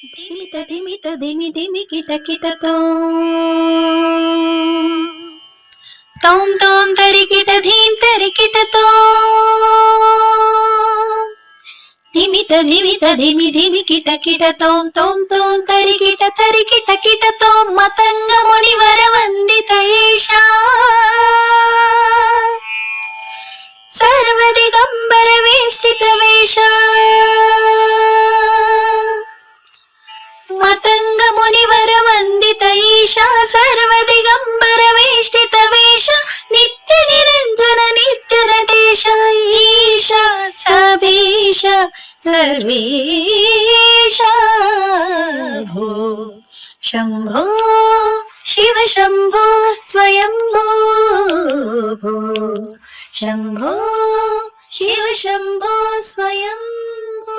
ధిమిత ధిమిత ధిమి ధిమి కిట కిటతో తోం తోం తరికిట ధీం తరికిటతో ధిమిత ధిమిత ధిమి ధిమి కిట కిట తోం తోం తోం తరికిట తరికిట కిటతో మతంగ మునివర వందిత ఈశా సర్వదిగంబర వేష్టిత వేష మతంగ మునివర వందిత ఈశా సర్వదిగంబర వేష్టిత వేష నిత్య నిరంజన నిత్య నటేశ ఈశా సభీష సర్వేశ భో శంభో శివ శంభో స్వయంభో భో శంభో శివ శంభో స్వయంభో.